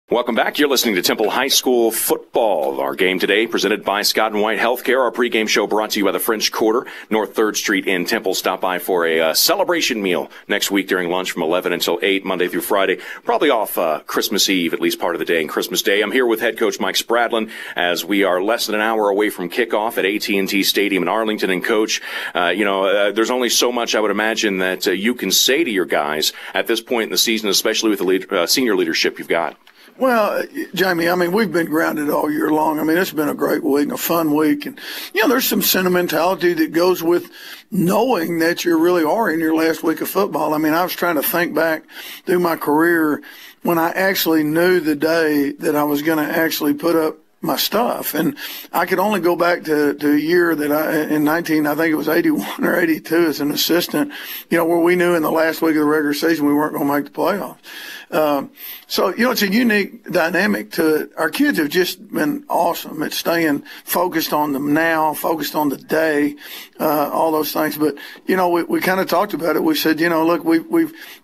Welcome back. You're listening to Temple High School football. Our game today presented by Scott & White Healthcare. Our pregame show brought to you by the French Quarter, North 3rd Street in Temple. Stop by for a celebration meal next week during lunch from 11 until 8, Monday through Friday. Probably off Christmas Eve, at least part of the day, and Christmas Day. I'm here with Head Coach Mike Spradlin as we are less than an hour away from kickoff at AT&T Stadium in Arlington. And Coach, there's only so much I would imagine that you can say to your guys at this point in the season, especially with the senior leadership you've got. Well, Jamie, we've been grounded all year long. It's been a great week, a fun week. And, there's some sentimentality that goes with knowing that you really are in your last week of football. I was trying to think back through my career when I actually knew the day that I was going to actually put up my stuff. And I could only go back to a year that I think it was 81 or 82 as an assistant, where we knew in the last week of the regular season we weren't going to make the playoffs. So, it's a unique dynamic to it. Our kids have just been awesome at staying focused on them now, focused on the day, all those things. But, we kind of talked about it. We said, look, we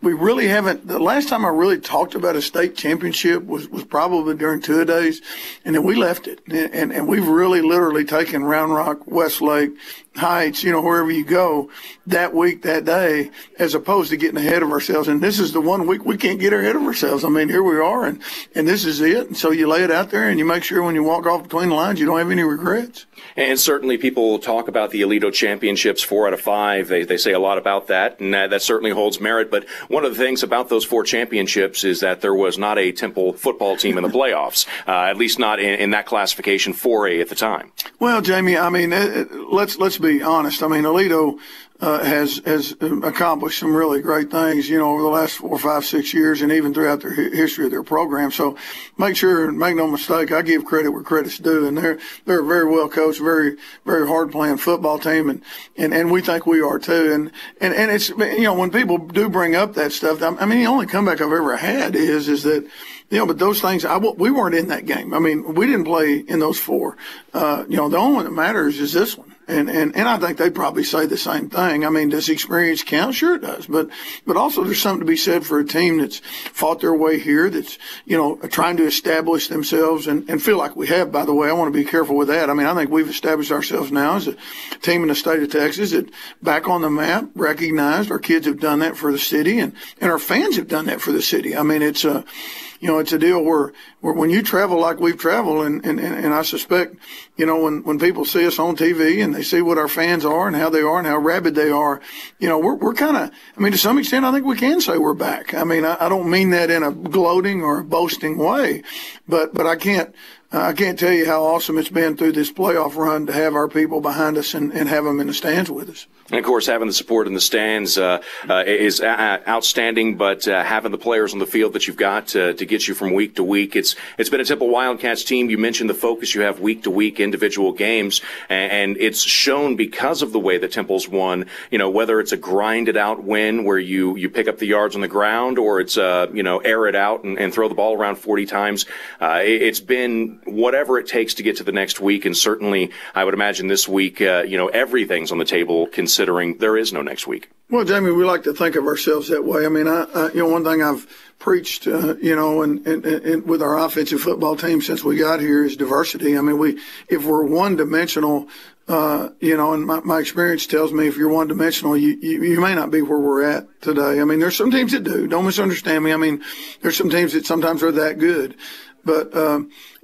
really haven't, the last time I really talked about a state championship was probably during two-a-days, and then we left it. And we've really literally taken Round Rock, Westlake, Heights, wherever you go that week, that day, as opposed to getting ahead of ourselves. And this is the one week we can't get ahead of ourselves. Here we are, and this is it. And so you lay it out there and you make sure when you walk off between the lines, you don't have any regrets. And certainly people talk about the Alito championships, 4 out of 5. They say a lot about that, and that certainly holds merit. But one of the things about those 4 championships is that there was not a Temple football team in the playoffs, at least not in that classification 4A at the time. Well, Jamie, let's be honest. Alito has accomplished some really great things, over the last 4, 5, 6 years, and even throughout their history of their program. So make no mistake, I give credit where credit's due, and they're a very well coached, very, very hard playing football team, and we think we are too. And it's, when people do bring up that stuff, the only comeback I've ever had is that, but those things, we weren't in that game. We didn't play in those 4. The only one that matters is this one. And I think they'd probably say the same thing. Does experience count? Sure it does. But also there's something to be said for a team that's fought their way here, that's, trying to establish themselves and feel like we have, by the way. I want to be careful with that. I think we've established ourselves now as a team in the state of Texas that back on the map, recognized. Our kids have done that for the city and our fans have done that for the city. It's a, it's a deal where when you travel like we've traveled, and I suspect, when people see us on TV and they see what our fans are and how they are and how rabid they are, we're kind of, to some extent, I think we can say we're back. I don't mean that in a gloating or a boasting way, but I can't tell you how awesome it's been through this playoff run to have our people behind us and have them in the stands with us. And, of course, having the support in the stands is outstanding, but having the players on the field that you've got to get you from week to week, it's been a Temple Wildcats team. You mentioned the focus you have week to week, individual games, and it's shown because of the way that Temple's won, whether it's a grinded-out win where you pick up the yards on the ground or it's, air it out and throw the ball around 40 times. It's been whatever it takes to get to the next week, and certainly I would imagine this week, everything's on the table considering there is no next week. Well, Jamie, we like to think of ourselves that way. One thing I've preached, and with our offensive football team since we got here is diversity. If we're one-dimensional, and my experience tells me if you're one-dimensional, you may not be where we're at today. There's some teams that do. Don't misunderstand me. There's some teams that sometimes are that good. But,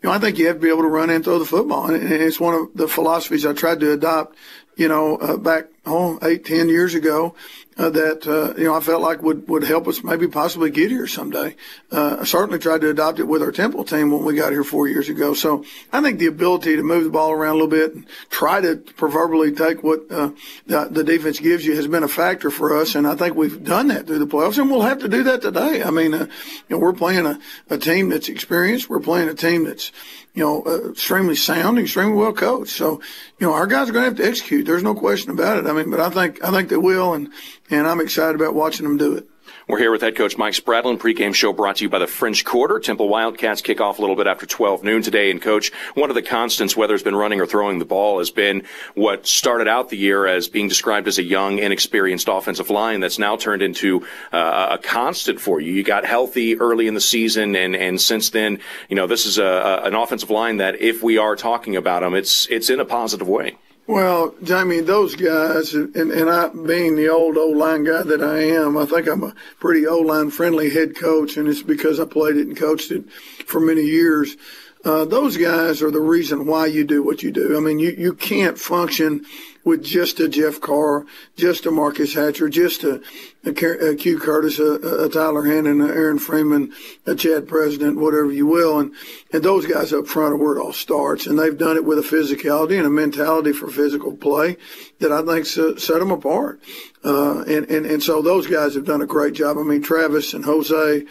I think you have to be able to run and throw the football. And it's one of the philosophies I tried to adopt, back 8-10 years ago, that I felt like would help us maybe possibly get here someday. I certainly tried to adopt it with our Temple team when we got here 4 years ago. So I think the ability to move the ball around a little bit and try to proverbially take what the defense gives you has been a factor for us, and I think we've done that through the playoffs, and we'll have to do that today. We're playing a team that's experienced. We're playing a team that's extremely sound, extremely well coached. So, our guys are going to have to execute. There's no question about it. But I think they will, and I'm excited about watching them do it. We're here with Head Coach Mike Spradlin. Pregame show brought to you by the French Quarter. Temple Wildcats kick off a little bit after 12 noon today. And, Coach, one of the constants, whether it's been running or throwing the ball, has been what started out the year as being described as a young, inexperienced offensive line that's now turned into a constant for you. You got healthy early in the season, and since then, you know, this is an offensive line that, if we are talking about them, it's in a positive way. Well, Jamie, those guys, and I, being the old O-line guy that I am, I think I'm a pretty O-line friendly head coach, and it's because I played it and coached it for many years. Those guys are the reason why you do what you do. I mean, you can't function with just a Jeff Carr, just a Marcus Hatcher, just a Q Curtis, a Tyler Hannon, a Aaron Freeman, a Chad President, whatever you will. And those guys up front are where it all starts. And they've done it with a physicality and a mentality for physical play that I think set them apart. And so those guys have done a great job. I mean, Travis and Jose,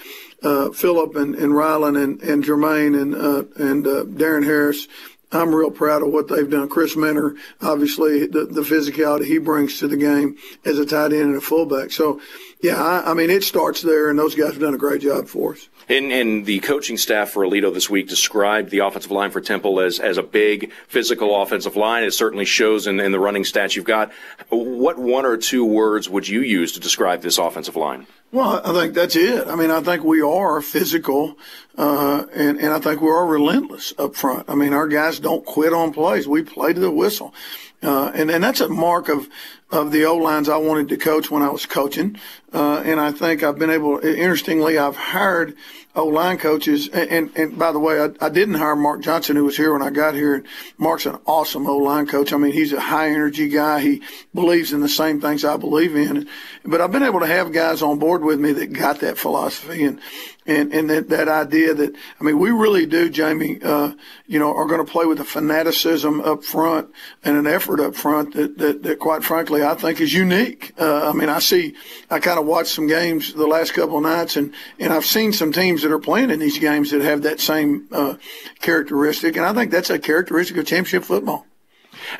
Phillip and Rylan and Jermaine and Darren Harris, I'm real proud of what they've done. Chris Minner, obviously, the physicality he brings to the game as a tight end and a fullback. So, yeah, I mean, it starts there, and those guys have done a great job for us. And the coaching staff for Aledo this week described the offensive line for Temple as a big physical offensive line. It certainly shows in the running stats you've got. What one or two words would you use to describe this offensive line? Well, I think that's it. I mean, I think we are physical, and I think we are relentless up front. I mean, our guys don't quit on plays. We play to the whistle. And that's a mark of the O-lines I wanted to coach when I was coaching. And I think I've been able, interestingly, I've hired O-line coaches. And by the way, I didn't hire Mark Johnson, who was here when I got here. Mark's an awesome O-line coach. I mean, he's a high energy guy. He believes in the same things I believe in. But I've been able to have guys on board with me that got that philosophy and that idea that, I mean, we really do, Jamie, are going to play with a fanaticism up front and an effort up front that quite frankly, I think is unique. I mean, I kind of watched some games the last couple of nights and I've seen some teams that are playing in these games that have that same characteristic. And I think that's a characteristic of championship football.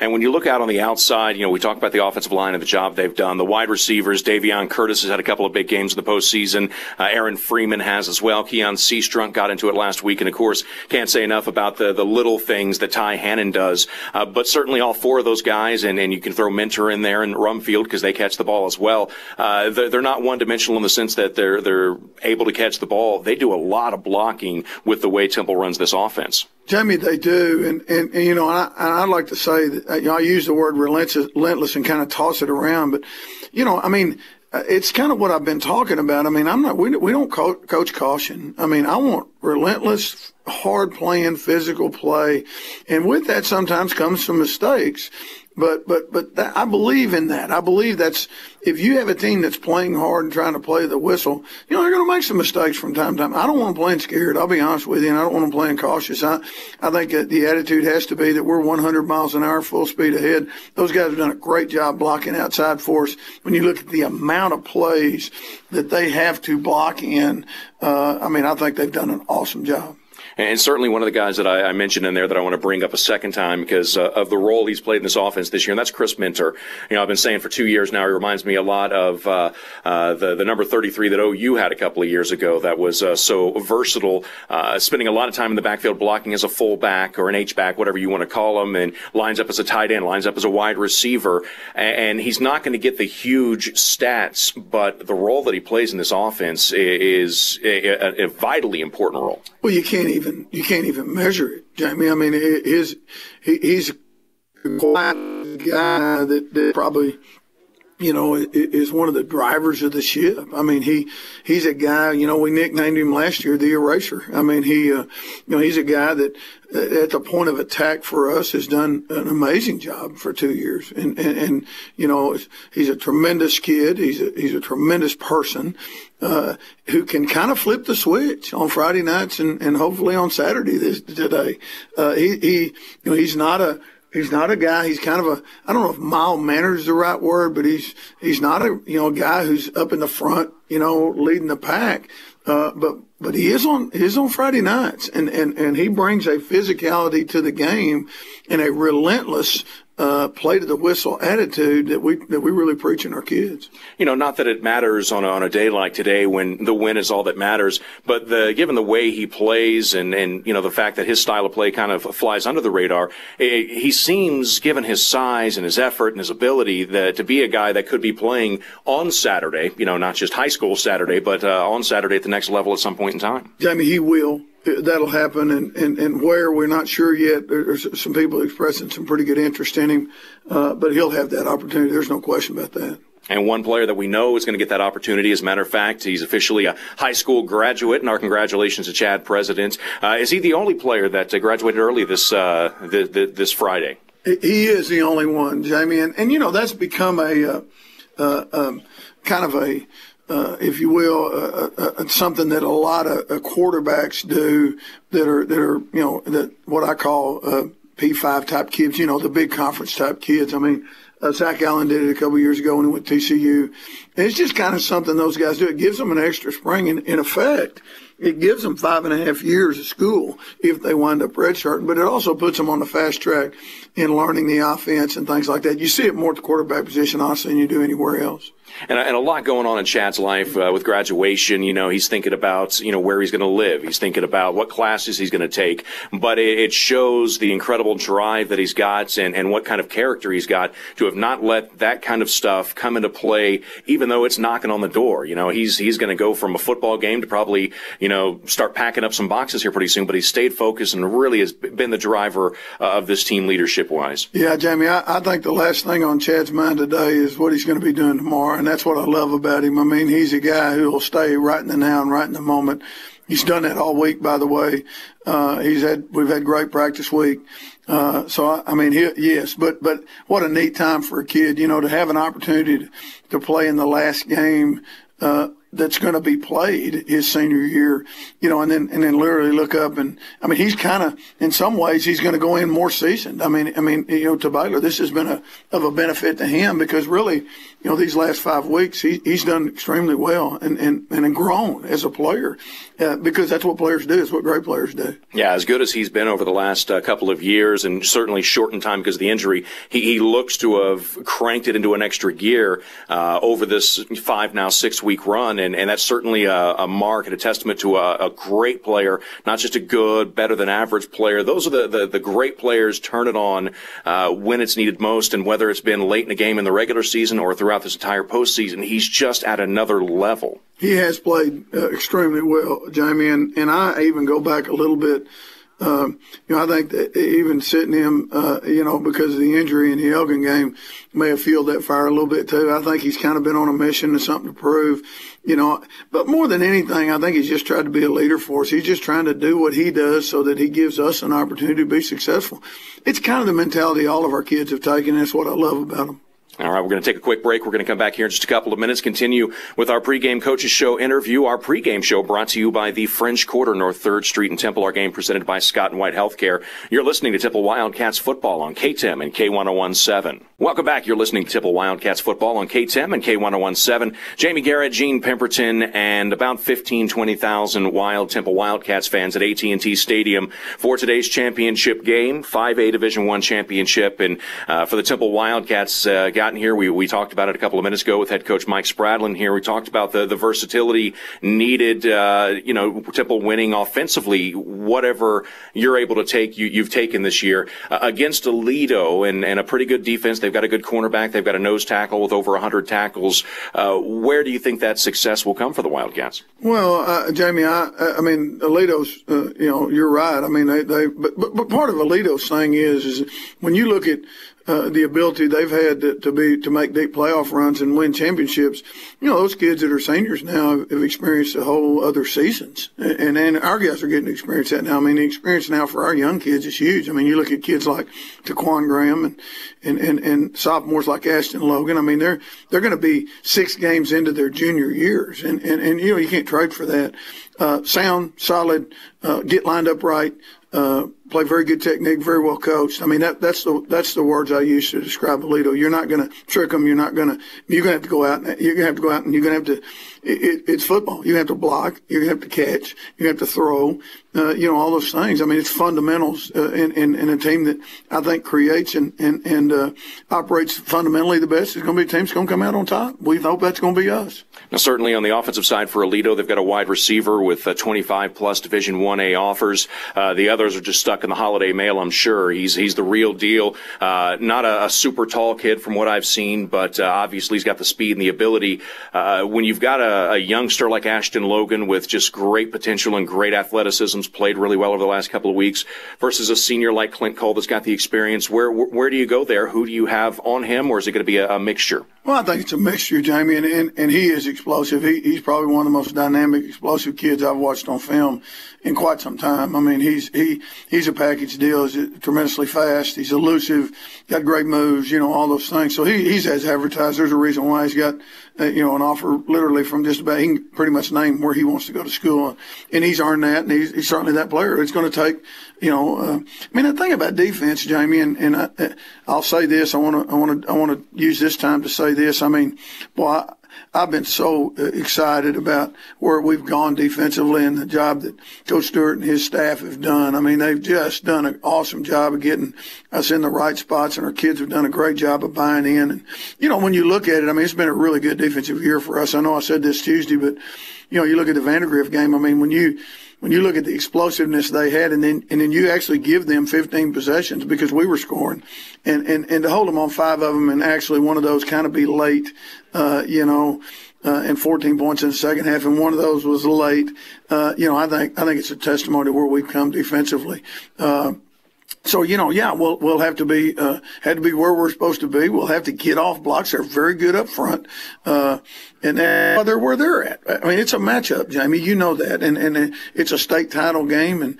And when you look out on the outside, you know, we talk about the offensive line and the job they've done. The wide receivers, Davion Curtis has had a couple of big games in the postseason. Aaron Freeman has as well. Keon Seastrunk got into it last week. And, of course, can't say enough about the little things that Ty Hannon does. But certainly all four of those guys, and you can throw Mentor in there and Rumfield because they catch the ball as well. They're not one-dimensional in the sense that they're able to catch the ball. They do a lot of blocking with the way Temple runs this offense. Jamie, they do, and I'd like to say that I use the word relentless and kind of toss it around, but I mean, it's kind of what I've been talking about. I mean, we don't coach caution. I mean, I want relentless, hard playing, physical play, and with that sometimes comes some mistakes. But I believe in that. I believe that's, if you have a team that's playing hard and trying to play the whistle, they're going to make some mistakes from time to time. I don't want them playing scared. I'll be honest with you, and I don't want them playing cautious. I think that the attitude has to be that we're 100 miles an hour, full speed ahead. Those guys have done a great job blocking outside for us. When you look at the amount of plays that they have to block in, I think they've done an awesome job. And certainly one of the guys that I mentioned in there that I want to bring up a second time because of the role he's played in this offense this year, and that's Chris Mentor. I've been saying for 2 years now, he reminds me a lot of the number 33 that OU had a couple of years ago that was so versatile, spending a lot of time in the backfield blocking as a fullback or an H-back, whatever you want to call him, and lines up as a tight end, lines up as a wide receiver. And he's not going to get the huge stats, but the role that he plays in this offense is a vitally important role. Well, you can't even measure it, Jamie. I mean, he's a quiet guy that probably, is one of the drivers of the ship. I mean, he's a guy, we nicknamed him last year the Eraser. I mean, he's a guy that at the point of attack for us has done an amazing job for 2 years. And he's a tremendous kid. He's a tremendous person, who can kind of flip the switch on Friday nights and hopefully on Saturday today. He's not a guy. He's kind of I don't know if mild-mannered is the right word, but he's not a guy who's up in the front, leading the pack. But he is on Friday nights, and he brings a physicality to the game and a relentless play to the whistle attitude that we really preach in our kids. Not that it matters on a day like today when the win is all that matters, but given the way he plays and the fact that his style of play kind of flies under the radar, he seems, given his size and his effort and his ability, to be a guy that could be playing on Saturday, not just high school Saturday, but on Saturday at the next level at some point in time. Jamie, he will. That'll happen, and where we're not sure yet. There's some people expressing some pretty good interest in him, but he'll have that opportunity. There's no question about that. And one player that we know is going to get that opportunity, as a matter of fact, he's officially a high school graduate, and our congratulations to Chad President. Is he the only player that graduated early this Friday? He is the only one, Jamie, and that's become a kind of a if you will, something that a lot of quarterbacks do that are that what I call P5 type kids, the big conference type kids. I mean, Zach Allen did it a couple of years ago when he went to TCU. And it's just kind of something those guys do. It gives them an extra spring. In effect, it gives them 5.5 years of school if they wind up redshirting, but it also puts them on the fast track in learning the offense and things like that. You see it more at the quarterback position, honestly, than you do anywhere else. And a lot going on in Chad's life with graduation. He's thinking about, where he's going to live. He's thinking about what classes he's going to take. But it shows the incredible drive that he's got and what kind of character he's got to have not let that kind of stuff come into play, even though it's knocking on the door. He's going to go from a football game to probably, start packing up some boxes here pretty soon. But he's stayed focused and really has been the driver of this team leadership-wise. Yeah, Jamie, I think the last thing on Chad's mind today is what he's going to be doing tomorrow. And that's what I love about him. I mean, he's a guy who will stay right in the now and right in the moment. He's done that all week, by the way. We've had great practice week. Yes, but what a neat time for a kid, to have an opportunity to play in the last game, that's going to be played his senior year, and then literally look up and, he's kind of, in some ways, he's going to go in more seasoned. To Baylor, this has been of a benefit to him because really, these last 5 weeks, he's done extremely well and grown as a player, because that's what players do. It's what great players do. Yeah, as good as he's been over the last couple of years and certainly shortened time because of the injury, he looks to have cranked it into an extra gear, over this 6 week run. And that's certainly a mark and a testament to a great player, not just a good, better than average player. Those are the great players turn it on when it's needed most, and whether it's been late in the game in the regular season or throughout this entire postseason, he's just at another level. He has played extremely well, Jamie, and I even go back a little bit. I think that even sitting him, because of the injury in the Elgin game, may have fueled that fire a little bit too. I think he's kind of been on a mission to something to prove, but more than anything, I think he's just tried to be a leader for us. He's just trying to do what he does so that he gives us an opportunity to be successful. It's kind of the mentality all of our kids have taken, and that's what I love about them. All right, we're going to take a quick break. We're going to come back here in just a couple of minutes, continue with our pregame coaches show interview. Our pregame show brought to you by the French Quarter, North 3rd Street in Temple. Our game presented by Scott & White Healthcare. You're listening to Temple Wildcats football on KTEM and K1017. Welcome back. You're listening to Temple Wildcats football on KTEM and K1017. Jamie Garrett, Gene Pemberton, and about 20,000 Temple Wildcats fans at AT&T Stadium for today's championship game, 5A Division I championship. And for the Temple Wildcats, gotten here, we talked about it a couple of minutes ago with head coach Mike Spradlin here. We talked about the versatility needed, Temple winning offensively, whatever you're able to take, you've taken this year against Aledo and a pretty good defense. They've got a good cornerback. They've got a nose tackle with over 100 tackles. Where do you think that success will come for the Wildcats? Well, Jamie, Aledo's, you're right. But part of Aledo's thing is when you look at the ability they've had to make deep playoff runs and win championships. Those kids that are seniors now have experienced a whole other seasons, and our guys are getting to experience that now. The experience now for our young kids is huge. You look at kids like Taquan Graham and sophomores like Ashton Logan. They're going to be 6 games into their junior years, and you can't trade for that. Sound, solid, get lined up right. play very good technique, very well coached. I mean, that's the words I use to describe Alito. You're not going to trick them. You're going to have to go out and you're going to have to, it's football. You have to block. You have to catch. You have to throw. All those things. I mean, it's fundamentals in a team that I think creates and operates fundamentally the best. It's going to be a team that's going to come out on top. We hope that's going to be us. Now, certainly on the offensive side for Alito, they've got a wide receiver with 25-plus Division 1A offers. The others are just stuck in the holiday mail, I'm sure. He's the real deal. Not a super tall kid from what I've seen, but obviously he's got the speed and the ability. When you've got a youngster like Ashton Logan with just great potential and great athleticism, played really well over the last couple of weeks, versus a senior like Clint Cole that's got the experience, where do you go there? Who do you have on him, or is it going to be a mixture? Well, I think it's a mixture, Jamie, and he is explosive. He's probably one of the most dynamic, explosive kids I've watched on film in quite some time. I mean, he's a package deal. He's tremendously fast. He's elusive, got great moves, all those things. So he's as advertised. There's a reason why he's got, an offer literally from just about, he can pretty much name where he wants to go to school. And he's earned that, and he's certainly that player. It's going to take, the thing about defense, Jamie, and I'll say this. I want to use this time to say this. I mean, boy, I've been so excited about where we've gone defensively and the job that Coach Stewart and his staff have done. I mean, they've just done an awesome job of getting us in the right spots, and our kids have done a great job of buying in. And, when you look at it, I mean, it's been a really good defensive year for us. I know I said this Tuesday, but, you look at the Vandergrift game. I mean, when you look at the explosiveness they had, and then you actually give them 15 possessions because we were scoring, and to hold them on 5 of them, and actually one of those kind of be late, and 14 points in the second half, and one of those was late. I think it's a testimony where we've come defensively. So, we'll have to be, had to be where we're supposed to be. We'll have to get off blocks. They're very good up front. And they're where they're at. I mean, it's a matchup, Jamie. You know that. And it's a state title game, and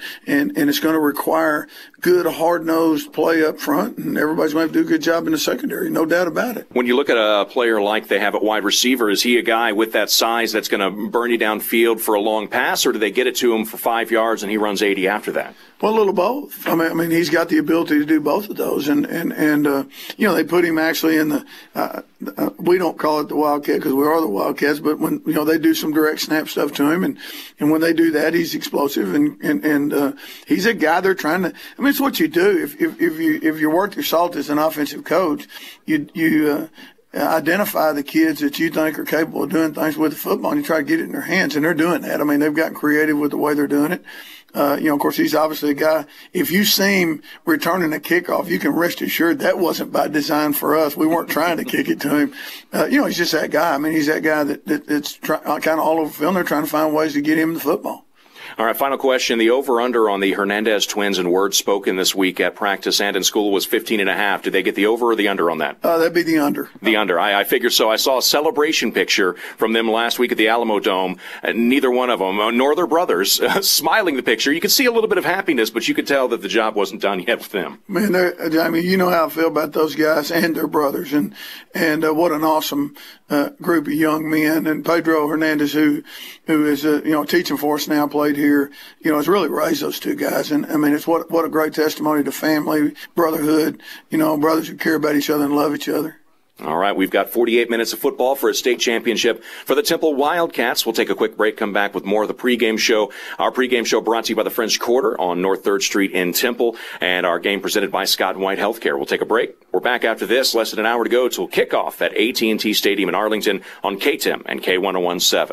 it's going to require good, hard-nosed play up front, and everybody's going to have to do a good job in the secondary. No doubt about it. When you look at a player like they have at wide receiver, is he a guy with that size that's going to burn you downfield for a long pass, or do they get it to him for 5 yards and he runs 80 after that? Well, a little both. I mean, he's got the ability to do both of those, and they put him actually in the. We don't call it the Wildcat because we are the Wildcats, but when they do some direct snap stuff to him, and when they do that, he's explosive, and he's a guy they're trying to. I mean, it's what you do. If you work your salt as an offensive coach, you identify the kids that you think are capable of doing things with the football, and you try to get it in their hands, and they're doing that. I mean, they've gotten creative with the way they're doing it. Of course, he's obviously a guy. If you see him returning a kickoff, you can rest assured that wasn't by design for us. We weren't trying to kick it to him. He's just that guy. I mean, he's that guy that's kind of all over the field. They're trying to find ways to get him the football. All right, final question. The over-under on the Hernandez twins and words spoken this week at practice and in school was 15.5. Did they get the over or the under on that? That'd be the under. The under. I figured so. I saw a celebration picture from them last week at the Alamo Dome. Neither one of them, nor their brothers, smiling the picture. You could see a little bit of happiness, but you could tell that the job wasn't done yet with them. Man, you know how I feel about those guys and their brothers, and what an awesome group of young men. And Pedro Hernandez, who is teaching for us now, played here. Has really raised those two guys, and I mean, it's what a great testimony to family, brotherhood. Brothers who care about each other and love each other. All right, we've got 48 minutes of football for a state championship for the Temple Wildcats. We'll take a quick break, come back with more of the pregame show. Our pregame show brought to you by the French Quarter on North 3rd Street in Temple, and our game presented by Scott & White Healthcare. We'll take a break. We're back after this. Less than an hour to go till kickoff at AT&T Stadium in Arlington on KTEM and K1017.